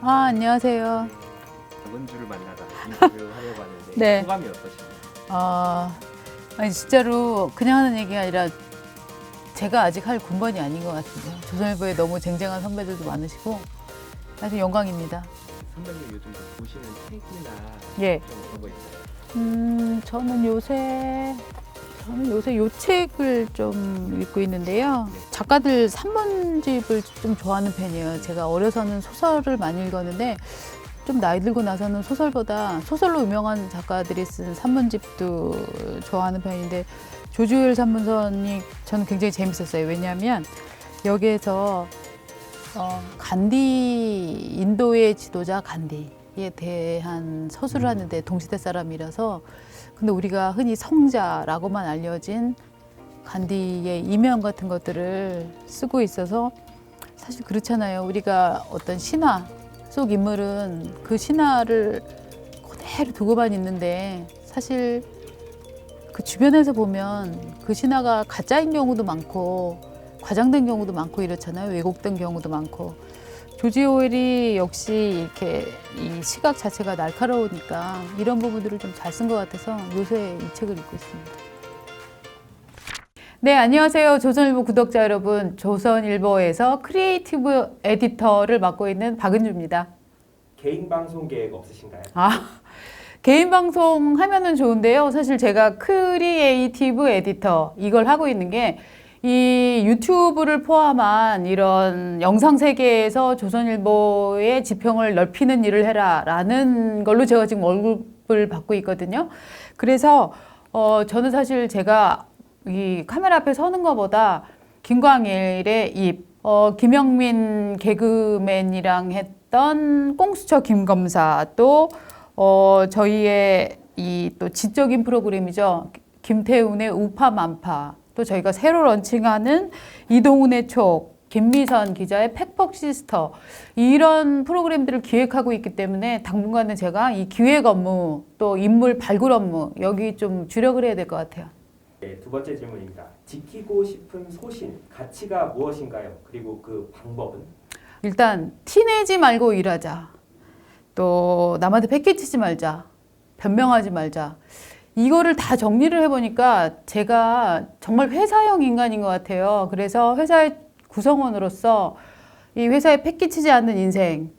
안녕하세요. 박은주를 만나다 인터뷰하려고 하는데 네. 소감이 어떠신가요? 아니 진짜로 그냥 하는 얘기가 아니라 제가 아직 할 군번이 아닌 것 같은데요. 조선일보에 너무 쟁쟁한 선배들도 많으시고 하여튼 영광입니다. 선배님 요즘 보시는 책이나 예. 좀 어떤 거 있어요? 저는 요새 요 책을 좀 읽고 있는데요. 작가들 산문집을 좀 좋아하는 편이에요. 제가 어려서는 소설을 많이 읽었는데 좀 나이 들고 나서는 소설보다 소설로 유명한 작가들이 쓴 산문집도 좋아하는 편인데 조주율 산문선이 저는 굉장히 재밌었어요. 왜냐하면 여기에서 간디, 인도의 지도자 간디에 대한 서술을 하는데 동시대 사람이라서 근데 우리가 흔히 성자라고만 알려진 간디의 이명 같은 것들을 쓰고 있어서 사실 그렇잖아요. 우리가 어떤 신화 속 인물은 그 신화를 그대로 두고만 있는데 사실 그 주변에서 보면 그 신화가 가짜인 경우도 많고 과장된 경우도 많고 이렇잖아요. 왜곡된 경우도 많고. 조지 오웰이 역시 이렇게 이 시각 자체가 날카로우니까 이런 부분들을 좀 잘 쓴 것 같아서 요새 이 책을 읽고 있습니다. 네, 안녕하세요. 조선일보 구독자 여러분. 조선일보에서 크리에이티브 에디터를 맡고 있는 박은주입니다. 개인 방송 계획 없으신가요? 개인 방송 하면은 좋은데요. 사실 제가 크리에이티브 에디터 이걸 하고 있는 게 이 유튜브를 포함한 이런 영상 세계에서 조선일보의 지평을 넓히는 일을 해라라는 걸로 제가 지금 월급을 받고 있거든요. 그래서 저는 사실 제가 이 카메라 앞에 서는 것보다 김광일의 입, 김영민 개그맨이랑 했던 꽁수처 김검사 또 저희의 이 또 지적인 프로그램이죠. 김태훈의 우파만파 또 저희가 새로 런칭하는 이동훈의 촉, 김미선 기자의 팩폭 시스터 이런 프로그램들을 기획하고 있기 때문에 당분간은 제가 이 기획 업무 또 인물 발굴 업무 여기 좀 주력을 해야 될 것 같아요. 네, 두 번째 질문입니다. 지키고 싶은 소신, 가치가 무엇인가요? 그리고 그 방법은? 일단 티내지 말고 일하자. 또 남한테 패기치지 말자. 변명하지 말자. 이거를 다 정리를 해보니까 제가 정말 회사형 인간인 것 같아요. 그래서 회사의 구성원으로서 이 회사에 패기치지 않는 인생.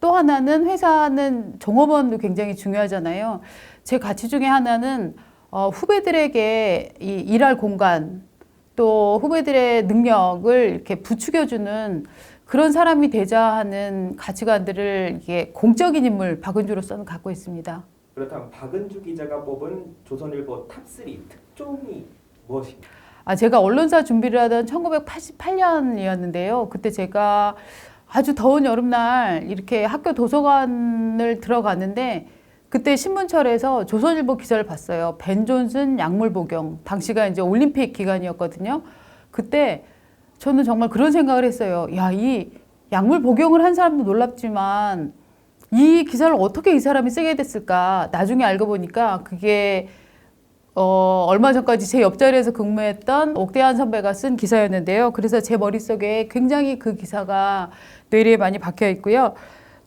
또 하나는 회사는 종업원도 굉장히 중요하잖아요. 제 가치 중에 하나는 후배들에게 이 일할 공간 또 후배들의 능력을 이렇게 부추겨주는 그런 사람이 되자 하는 가치관들을 이게 공적인 인물 박은주로서는 갖고 있습니다. 그렇다면 박은주 기자가 뽑은 조선일보 탑3 특종이 무엇입니까? 제가 언론사 준비를 하던 1988년이었는데요. 그때 제가 아주 더운 여름날 이렇게 학교 도서관을 들어갔는데 그때 신문철에서 조선일보 기사를 봤어요. 벤 존슨 약물 복용. 당시가 이제 올림픽 기간이었거든요. 그때 저는 정말 그런 생각을 했어요. 야, 이 약물 복용을 한 사람도 놀랍지만 이 기사를 어떻게 이 사람이 쓰게 됐을까? 나중에 알고 보니까 그게 얼마 전까지 제 옆자리에서 근무했던 옥대한 선배가 쓴 기사였는데요. 그래서 제 머릿속에 굉장히 그 기사가 뇌리에 많이 박혀 있고요.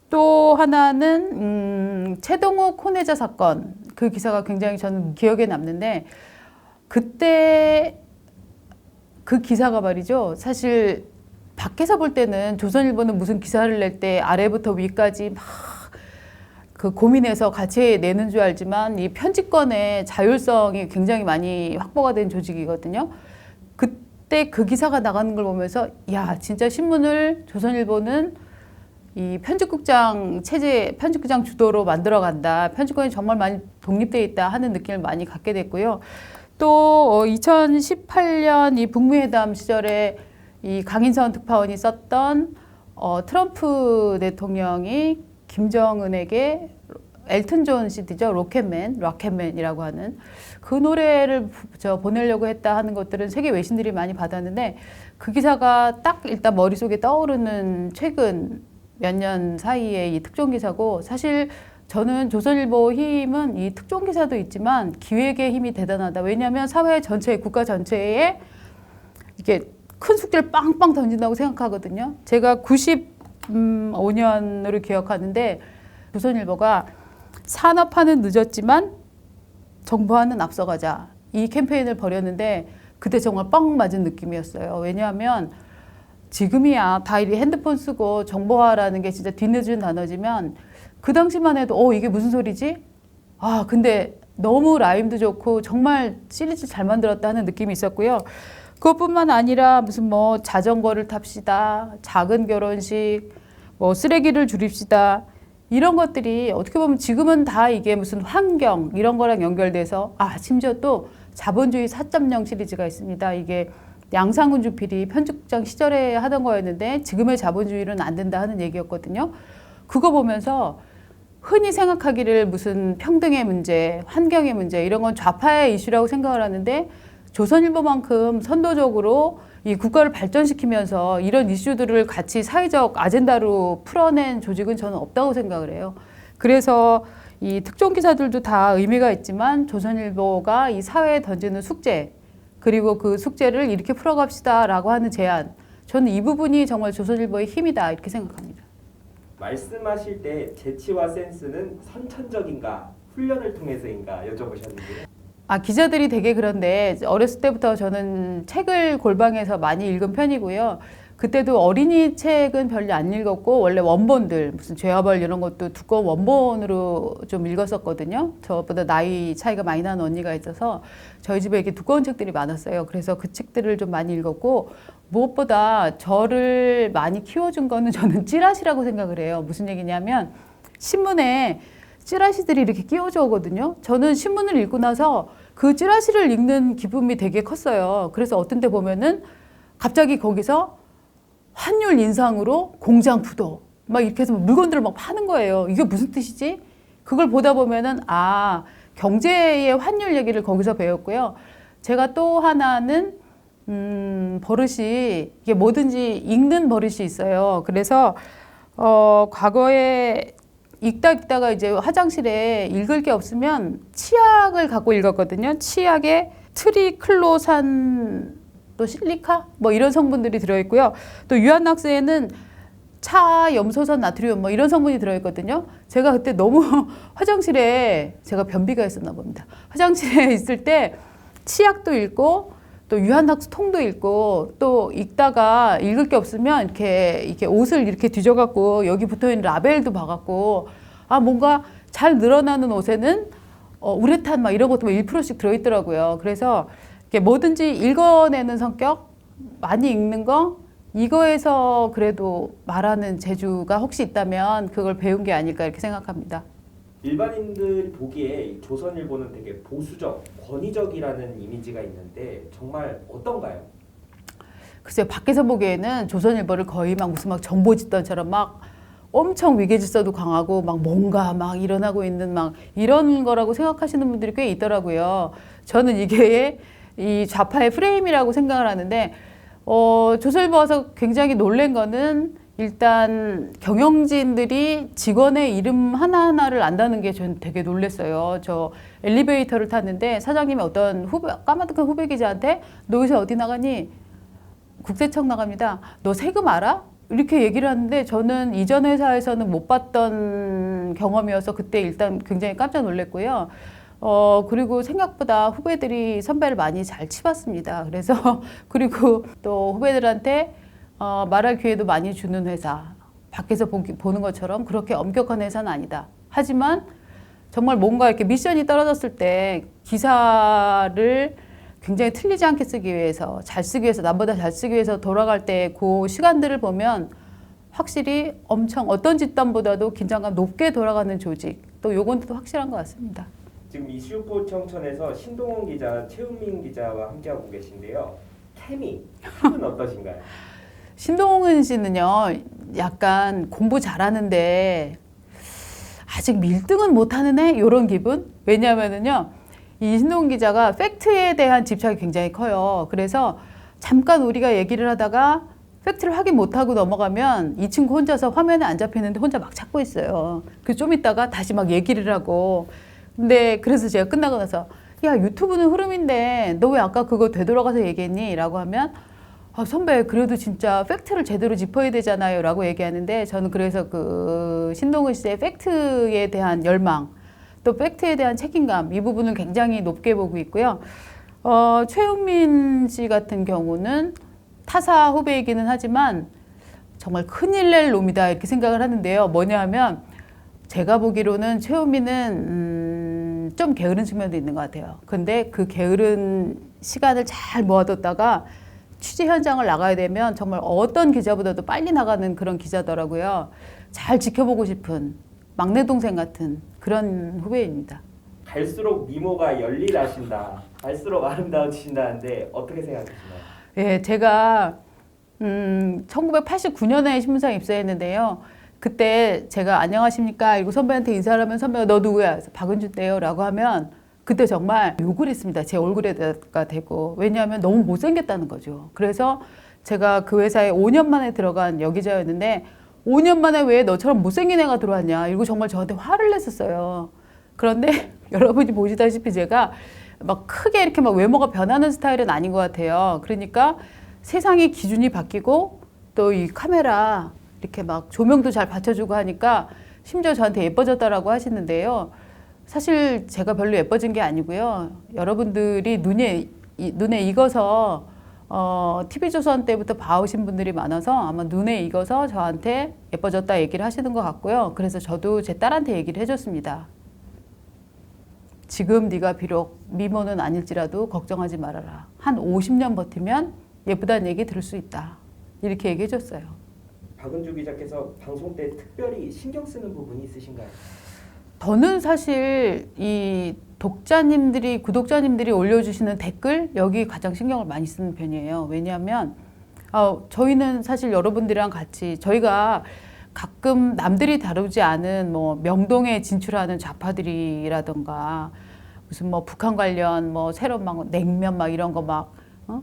또 하나는 최동욱 혼외자 사건 그 기사가 굉장히 저는 기억에 남는데 그때 그 기사가 말이죠. 사실 밖에서 볼 때는 조선일보는 무슨 기사를 낼 때 아래부터 위까지 막 그 고민해서 같이 내는 줄 알지만 이 편집권의 자율성이 굉장히 많이 확보가 된 조직이거든요. 그때 그 기사가 나가는 걸 보면서 야, 진짜 신문을 조선일보는 이 편집국장 체제, 편집국장 주도로 만들어 간다. 편집권이 정말 많이 독립되어 있다 하는 느낌을 많이 갖게 됐고요. 또 2018년 이 북미회담 시절에 이 강인선 특파원이 썼던 트럼프 대통령이 김정은에게 엘튼 존 CD죠. 로켓맨이라고 하는 그 노래를 보내려고 했다 하는 것들은 세계 외신들이 많이 받았는데 그 기사가 딱 일단 머릿속에 떠오르는 최근 몇 년 사이에 이 특종 기사고 사실 저는 조선일보 힘은 이 특종 기사도 있지만 기획의 힘이 대단하다. 왜냐하면 사회 전체, 국가 전체에 이게 큰 숙제를 빵빵 던진다고 생각하거든요. 제가 2015년으로 기억하는데 조선일보가 산업화는 늦었지만 정보화는 앞서가자 이 캠페인을 벌였는데 그때 정말 뻥 맞은 느낌이었어요. 왜냐하면 지금이야 다 이 핸드폰 쓰고 정보화라는 게 진짜 뒤늦은 단어지만 그 당시만 해도 이게 무슨 소리지? 아 근데 너무 라임도 좋고 정말 시리즈 잘 만들었다 하는 느낌이 있었고요. 그것뿐만 아니라 무슨 뭐 자전거를 탑시다, 작은 결혼식, 뭐 쓰레기를 줄입시다 이런 것들이 어떻게 보면 지금은 다 이게 무슨 환경 이런 거랑 연결돼서 심지어 또 자본주의 4.0 시리즈가 있습니다. 이게 양상훈 주필이 편집장 시절에 하던 거였는데 지금의 자본주의는 안 된다 하는 얘기였거든요. 그거 보면서 흔히 생각하기를 무슨 평등의 문제, 환경의 문제 이런 건 좌파의 이슈라고 생각을 하는데 조선일보만큼 선도적으로 이 국가를 발전시키면서 이런 이슈들을 같이 사회적 아젠다로 풀어낸 조직은 저는 없다고 생각을 해요. 그래서 이 특종 기사들도 다 의미가 있지만 조선일보가 이 사회에 던지는 숙제 그리고 그 숙제를 이렇게 풀어갑시다라고 하는 제안 저는 이 부분이 정말 조선일보의 힘이다 이렇게 생각합니다. 말씀하실 때 재치와 센스는 선천적인가 훈련을 통해서인가 여쭤보셨는데요. 기자들이 되게 그런데 어렸을 때부터 저는 책을 골방에서 많이 읽은 편이고요. 그때도 어린이 책은 별로 안 읽었고 원래 원본들 무슨 죄와벌 이런 것도 두꺼운 원본으로 좀 읽었었거든요. 저보다 나이 차이가 많이 나는 언니가 있어서 저희 집에 이렇게 두꺼운 책들이 많았어요. 그래서 그 책들을 좀 많이 읽었고 무엇보다 저를 많이 키워준 거는 저는 찌라시라고 생각을 해요. 무슨 얘기냐면 신문에 찌라시들이 이렇게 끼워져 오거든요. 저는 신문을 읽고 나서 그 찌라시를 읽는 기쁨이 되게 컸어요. 그래서 어떤 때 보면은 갑자기 거기서 환율 인상으로 공장 부도 막 이렇게 해서 물건들을 막 파는 거예요. 이게 무슨 뜻이지? 그걸 보다 보면은 경제의 환율 얘기를 거기서 배웠고요. 제가 또 하나는 버릇이 이게 뭐든지 읽는 버릇이 있어요. 그래서 과거에 읽다가 이제 화장실에 읽을 게 없으면 치약을 갖고 읽었거든요. 치약에 트리클로산 또 실리카 뭐 이런 성분들이 들어있고요. 또 유한낙스에는 차, 염소산, 나트륨 뭐 이런 성분이 들어있거든요. 제가 그때 너무 화장실에 제가 변비가 있었나 봅니다. 화장실에 있을 때 치약도 읽고 또 유한낙스 통도 읽고 또 읽다가 읽을 게 없으면 이렇게 옷을 이렇게 뒤져갖고 여기 붙어있는 라벨도 봐갖고 뭔가 잘 늘어나는 옷에는 우레탄 막 이런 것도 1%씩 들어있더라고요. 그래서 뭐든지 읽어내는 성격, 많이 읽는 거 이거에서 그래도 말하는 재주가 혹시 있다면 그걸 배운 게 아닐까 이렇게 생각합니다. 일반인들이 보기에 조선일보는 되게 보수적, 권위적이라는 이미지가 있는데 정말 어떤가요? 글쎄요, 밖에서 보기에는 조선일보를 거의 무슨 정보 집단처럼 엄청 위계질서도 강하고 뭔가 일어나고 있는 이런 거라고 생각하시는 분들이 꽤 있더라고요. 저는 이게 이 좌파의 프레임이라고 생각을 하는데 조선일보 와서 굉장히 놀란 거는 일단 경영진들이 직원의 이름 하나하나를 안다는 게 전 되게 놀랐어요. 저 엘리베이터를 탔는데 사장님이 어떤 까마득한 후배 기자한테 너 요새 어디 나가니? 국세청 나갑니다. 너 세금 알아? 이렇게 얘기를 하는데 저는 이전 회사에서는 못 봤던 경험이어서 그때 일단 굉장히 깜짝 놀랐고요. 그리고 생각보다 후배들이 선배를 많이 잘 치봤습니다. 그래서 그리고 또 후배들한테 말할 기회도 많이 주는 회사. 밖에서 보는 것처럼 그렇게 엄격한 회사는 아니다. 하지만 정말 뭔가 이렇게 미션이 떨어졌을 때 기사를 굉장히 틀리지 않게 쓰기 위해서 잘 쓰기 위해서 남보다 잘 쓰기 위해서 돌아갈 때 그 시간들을 보면 확실히 엄청 어떤 집단보다도 긴장감 높게 돌아가는 조직 또 요건 또 확실한 것 같습니다. 지금 이슈포 청천에서 신동훈 기자, 최은민 기자와 함께하고 계신데요. 케미는 어떠신가요? 신동훈 씨는요, 약간 공부 잘하는데 아직 밀등은 못하는 애? 이런 기분? 왜냐하면은요, 이 신동훈 기자가 팩트에 대한 집착이 굉장히 커요. 그래서 잠깐 우리가 얘기를 하다가 팩트를 확인 못하고 넘어가면 이 친구 혼자서 화면에 안 잡히는데 혼자 막 찾고 있어요. 그 좀 있다가 다시 막 얘기를 하고. 근데 그래서 제가 끝나고 나서 야, 유튜브는 흐름인데 너 왜 아까 그거 되돌아가서 얘기했니? 라고 하면 선배, 그래도 진짜 팩트를 제대로 짚어야 되잖아요. 라고 얘기하는데, 저는 그래서 그 신동근 씨의 팩트에 대한 열망, 또 팩트에 대한 책임감, 이 부분을 굉장히 높게 보고 있고요. 최은민 씨 같은 경우는 타사 후배이기는 하지만 정말 큰일 낼 놈이다, 이렇게 생각을 하는데요. 뭐냐 하면, 제가 보기로는 최은미는 좀 게으른 측면도 있는 것 같아요. 근데 그 게으른 시간을 잘 모아뒀다가 취재 현장을 나가야 되면 정말 어떤 기자보다도 빨리 나가는 그런 기자더라고요. 잘 지켜보고 싶은 막내 동생 같은 그런 후배입니다. 갈수록 미모가 열일하신다. 갈수록 아름다워지신다는데 어떻게 생각하시나요? 예, 제가 1989년에 신문사에 입사했는데요. 그때 제가 안녕하십니까 이러고 선배한테 인사를 하면 선배가 너 누구야? 그래서 박은주인데요 라고 하면 그때 정말 욕을 했습니다. 제 얼굴에다가 대고. 왜냐하면 너무 못생겼다는 거죠. 그래서 제가 그 회사에 5년 만에 들어간 여기자였는데 5년 만에 왜 너처럼 못생긴 애가 들어왔냐 이러고 정말 저한테 화를 냈었어요. 그런데 여러분이 보시다시피 제가 막 크게 이렇게 막 외모가 변하는 스타일은 아닌 것 같아요. 그러니까 세상의 기준이 바뀌고 또 이 카메라 이렇게 막 조명도 잘 받쳐주고 하니까 심지어 저한테 예뻐졌다라고 하시는데요. 사실 제가 별로 예뻐진 게 아니고요. 여러분들이 눈에 익어서 TV조선 때부터 봐오신 분들이 많아서 아마 눈에 익어서 저한테 예뻐졌다 얘기를 하시는 것 같고요. 그래서 저도 제 딸한테 얘기를 해줬습니다. 지금 네가 비록 미모는 아닐지라도 걱정하지 말아라. 한 50년 버티면 예쁘다는 얘기 들을 수 있다. 이렇게 얘기해 줬어요. 박은주 기자께서 방송 때 특별히 신경 쓰는 부분이 있으신가요? 저는 사실 이 독자님들이, 구독자님들이 올려주시는 댓글 여기 가장 신경을 많이 쓰는 편이에요. 왜냐하면 저희는 사실 여러분들이랑 같이 저희가 가끔 남들이 다루지 않은 뭐 명동에 진출하는 좌파들이라던가 무슨 뭐 북한 관련 뭐 새로운 막 냉면 막 이런 거 막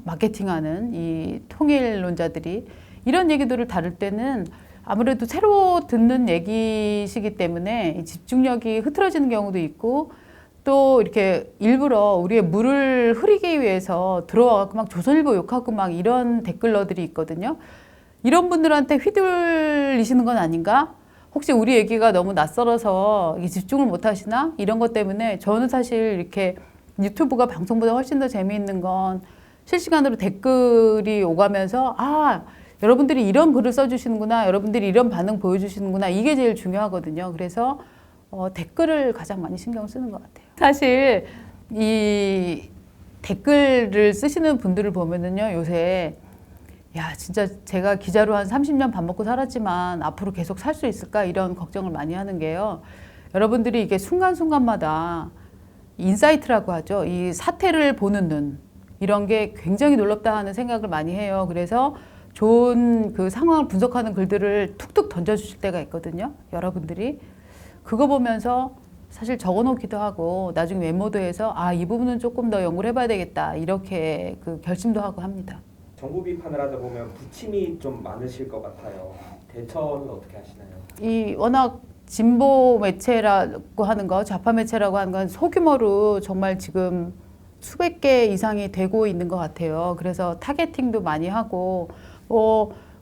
마케팅하는 이 통일론자들이 이런 얘기들을 다룰 때는 아무래도 새로 듣는 얘기시기 때문에 집중력이 흐트러지는 경우도 있고 또 이렇게 일부러 우리의 물을 흐리기 위해서 들어와서 막 조선일보 욕하고 막 이런 댓글러들이 있거든요. 이런 분들한테 휘둘리시는 건 아닌가? 혹시 우리 얘기가 너무 낯설어서 집중을 못 하시나? 이런 것 때문에 저는 사실 이렇게 유튜브가 방송보다 훨씬 더 재미있는 건 실시간으로 댓글이 오가면서 여러분들이 이런 글을 써주시는구나. 여러분들이 이런 반응 보여주시는구나. 이게 제일 중요하거든요. 그래서 댓글을 가장 많이 신경 쓰는 것 같아요. 사실 이 댓글을 쓰시는 분들을 보면은요. 요새 야 진짜 제가 기자로 한 30년 밥 먹고 살았지만 앞으로 계속 살 수 있을까 이런 걱정을 많이 하는 게요. 여러분들이 이게 순간순간마다 인사이트라고 하죠. 이 사태를 보는 눈 이런 게 굉장히 놀랍다 하는 생각을 많이 해요. 그래서 좋은 그 상황을 분석하는 글들을 툭툭 던져주실 때가 있거든요. 여러분들이 그거 보면서 사실 적어놓기도 하고 나중에 메모도 해서 이 부분은 조금 더 연구를 해봐야 되겠다 이렇게 그 결심도 하고 합니다. 정부 비판을 하다 보면 부침이 좀 많으실 것 같아요. 대처는 어떻게 하시나요? 이 워낙 진보 매체라고 하는 거, 좌파 매체라고 하는 건 소규모로 정말 지금 수백 개 이상이 되고 있는 것 같아요. 그래서 타겟팅도 많이 하고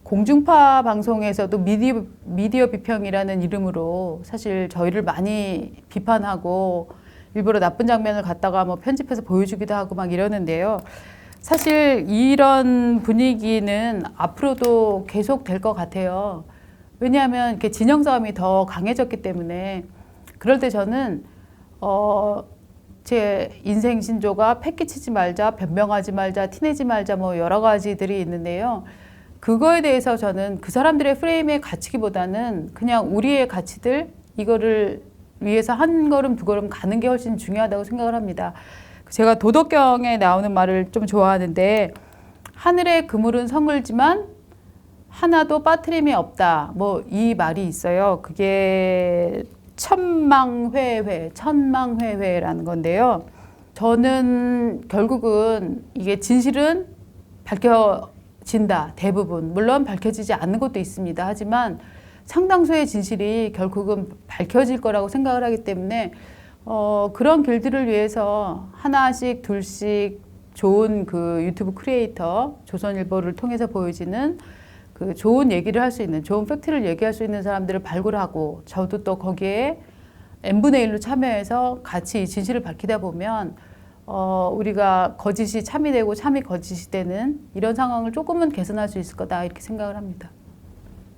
공중파 방송에서도 미디어 비평이라는 이름으로 사실 저희를 많이 비판하고 일부러 나쁜 장면을 갖다가 뭐 편집해서 보여주기도 하고 막 이러는데요. 사실 이런 분위기는 앞으로도 계속 될 것 같아요. 왜냐하면 이렇게 진영 싸움이 더 강해졌기 때문에 그럴 때 저는 제 인생 신조가 패기치지 말자, 변명하지 말자, 티내지 말자 뭐 여러 가지들이 있는데요. 그거에 대해서 저는 그 사람들의 프레임에 갇히기보다는 그냥 우리의 가치들 이거를 위해서 한 걸음 두 걸음 가는 게 훨씬 중요하다고 생각을 합니다. 제가 도덕경에 나오는 말을 좀 좋아하는데 하늘의 그물은 성을지만 하나도 빠트림이 없다. 뭐 이 말이 있어요. 그게 천망회회라는 건데요. 저는 결국은 이게 진실은 밝혀진다. 대부분. 물론 밝혀지지 않는 것도 있습니다. 하지만 상당수의 진실이 결국은 밝혀질 거라고 생각을 하기 때문에 그런 길들을 위해서 하나씩 둘씩 좋은 그 유튜브 크리에이터, 조선일보를 통해서 보여지는 그 좋은 얘기를 할 수 있는, 좋은 팩트를 얘기할 수 있는 사람들을 발굴하고 저도 또 거기에 n분의 1로 참여해서 같이 이 진실을 밝히다 보면 우리가 거짓이 참이 되고 참이 거짓이 되는 이런 상황을 조금은 개선할 수 있을 거다 이렇게 생각을 합니다.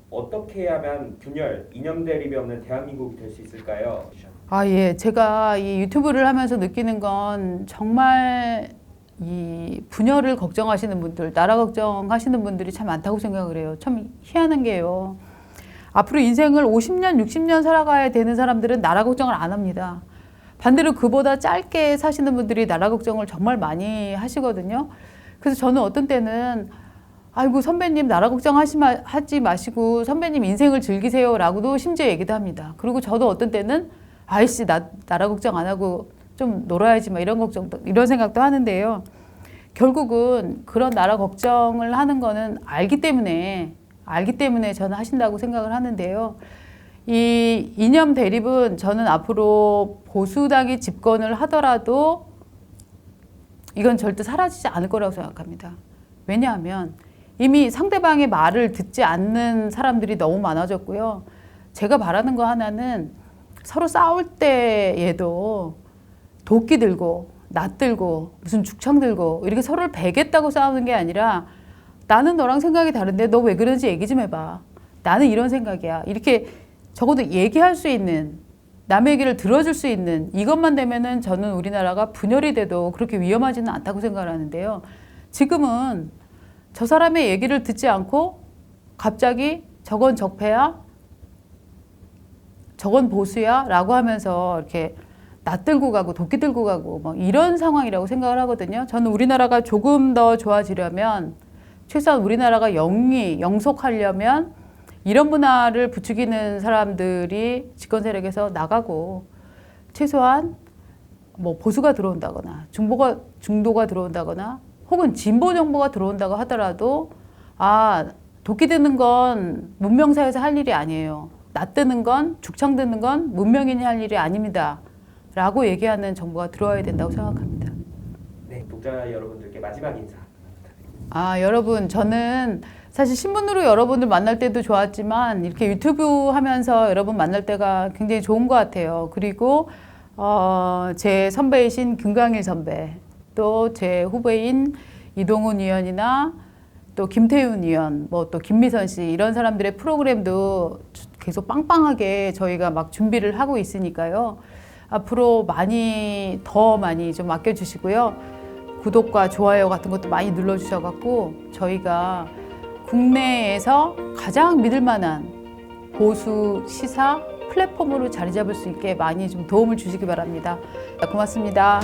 어떻게 하면 균열, 이념 대립이 없는 대한민국이 될 수 있을까요? 예. 제가 이 유튜브를 하면서 느끼는 건 정말 이 분열을 걱정하시는 분들, 나라 걱정하시는 분들이 참 많다고 생각을 해요. 참 희한한 게요. 앞으로 인생을 50년, 60년 살아가야 되는 사람들은 나라 걱정을 안 합니다. 반대로 그보다 짧게 사시는 분들이 나라 걱정을 정말 많이 하시거든요. 그래서 저는 어떤 때는 아이고 선배님 나라 걱정하지 마시고 선배님 인생을 즐기세요 라고도 심지어 얘기도 합니다. 그리고 저도 어떤 때는 아이씨 나라 걱정 안 하고 좀 놀아야지 막 이런 생각도 하는데요. 결국은 그런 나라 걱정을 하는 거는 알기 때문에 저는 하신다고 생각을 하는데요. 이 이념 대립은 저는 앞으로 보수당이 집권을 하더라도 이건 절대 사라지지 않을 거라고 생각합니다. 왜냐하면 이미 상대방의 말을 듣지 않는 사람들이 너무 많아졌고요. 제가 바라는 거 하나는 서로 싸울 때에도 도끼 들고 낫 들고 무슨 죽창 들고 이렇게 서로를 베겠다고 싸우는 게 아니라 나는 너랑 생각이 다른데 너 왜 그러는지 얘기 좀 해봐. 나는 이런 생각이야. 이렇게 적어도 얘기할 수 있는, 남의 얘기를 들어줄 수 있는 이것만 되면은 저는 우리나라가 분열이 돼도 그렇게 위험하지는 않다고 생각을 하는데요. 지금은 저 사람의 얘기를 듣지 않고 갑자기 저건 적폐야? 저건 보수야? 라고 하면서 이렇게 낫 들고 가고 도끼 들고 가고 뭐 이런 상황이라고 생각을 하거든요. 저는 우리나라가 조금 더 좋아지려면 최소한 우리나라가 영속하려면 이런 문화를 부추기는 사람들이 집권 세력에서 나가고 최소한 뭐 보수가 들어온다거나 중도가 들어온다거나 혹은 진보 정보가 들어온다고 하더라도 도끼 드는 건 문명사에서 할 일이 아니에요. 낫 드는 건 죽창 드는 건 문명인이 할 일이 아닙니다. 라고 얘기하는 정보가 들어와야 된다고 생각합니다. 네, 독자 여러분들께 마지막 인사. 여러분, 저는 사실 신문으로 여러분들 만날 때도 좋았지만 이렇게 유튜브 하면서 여러분 만날 때가 굉장히 좋은 것 같아요. 그리고 제 선배이신 김광일 선배, 또 제 후배인 이동훈 의원이나 또 김태훈 의원, 뭐 또 김미선 씨 이런 사람들의 프로그램도 계속 빵빵하게 저희가 막 준비를 하고 있으니까요. 앞으로 더 많이 좀 아껴주시고요. 구독과 좋아요 같은 것도 많이 눌러주셔갖고 저희가 국내에서 가장 믿을 만한 보수 시사 플랫폼으로 자리 잡을 수 있게 많이 좀 도움을 주시기 바랍니다. 고맙습니다.